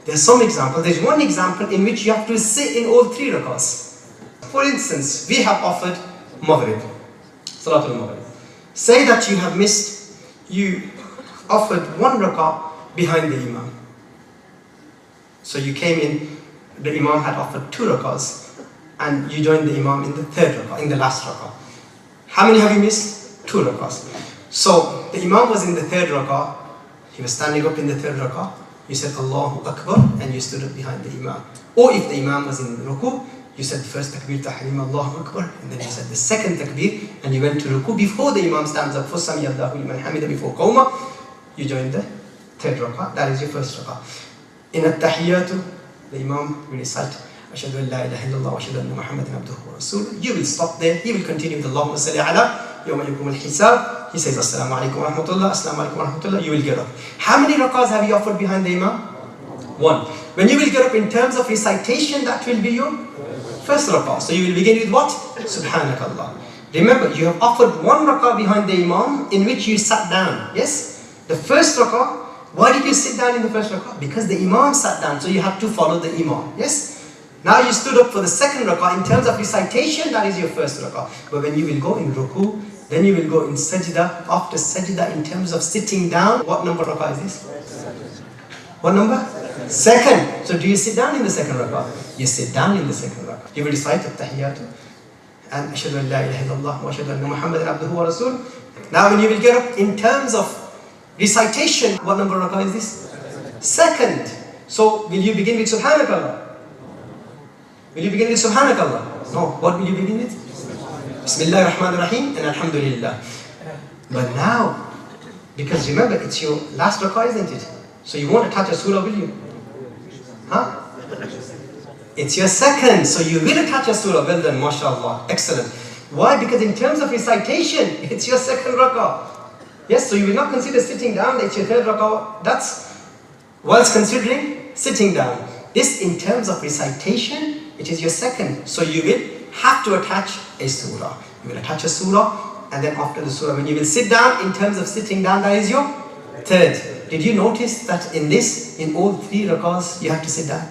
There are some examples. There's one example in which you have to sit in all 3 rakahs. For instance, we have offered Maghrib, Salatul Maghrib. Say that you have missed, you offered 1 rakah behind the Imam. So you came in, the Imam had offered 2 rakahs, and you joined the Imam in the 3rd rakah, in the last rakah. How many have you missed? 2 rakahs. So the Imam was in the 3rd rakah, he was standing up in the 3rd rakah, you said Allahu Akbar, and you stood up behind the Imam. Or if the Imam was in ruku, you said the first takbir, tahrim, Allahu Akbar, and then you said the second takbir, and you went to ruku before the Imam stands up for Sami Allahu liman hamida, before Qawma, you joined the 3rd rakah, that is your first rakah. In at-tahiyyatu, the Imam will recite Ashhadu an la ilaha illallah wa ashhadu anna Muhammadan abduhu wa rasuluh. You will stop there, he will continue with Allahumma salli ala yawma yakum al-hisab. He says Assalamu alaikum wa rahmatullah, Assalamu alaikum wa rahmatullah, you will get up. How many rakahs have you offered behind the Imam? 1. When you will get up in terms of recitation, that will be your first rakah. So you will begin with what? Subhanakallah. Remember, you have offered 1 rakah behind the Imam in which you sat down. Yes? The first rakah, why did you sit down in the first rakah? Because the Imam sat down, so you have to follow the Imam. Yes? Now you stood up for the second rakah. In terms of recitation, that is your first rakah. But when you will go in ruku, then you will go in sajda. After sajda, in terms of sitting down, what number rakah is this? What number? 2nd. So do you sit down in the 2nd rakah? You sit down in the 2nd rakah. You will recite at-tahiyyatu and ashhadu an la ilaha illallah wa ashhadu anna Muhammadan abduhu wa rasuluh. Now when you will get up in terms of recitation, what number rakah is this? 2nd. So will you begin with Subhanakallah? Will you begin with Subhanakallah? No. What will you begin with? Bismillah ar-Rahman ar-Rahim and Alhamdulillah. But now, because remember, it's your last rakah, isn't it? So you won't attach a surah, will you? Huh? It's your 2nd, so you will attach a surah. Well done, mashallah. Excellent. Why? Because in terms of recitation, it's your 2nd rakah. Yes, so you will not consider sitting down, it's your 3rd rakah. That's whilst considering sitting down. This in terms of recitation, it is your 2nd. So you will have to attach a surah. You will attach a surah, and then after the surah, when you will sit down, in terms of sitting down, that is your 3rd. Did you notice that in this, in all 3 rakahs, you have to sit down?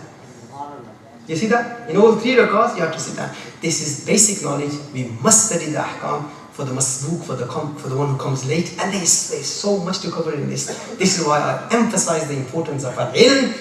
You see that? In all 3 rakahs, you have to sit down. This is basic knowledge. We must study the ahkam for the masbook, for the one who comes late. And there's so much to cover in this. This is why I emphasize the importance of al-ilm.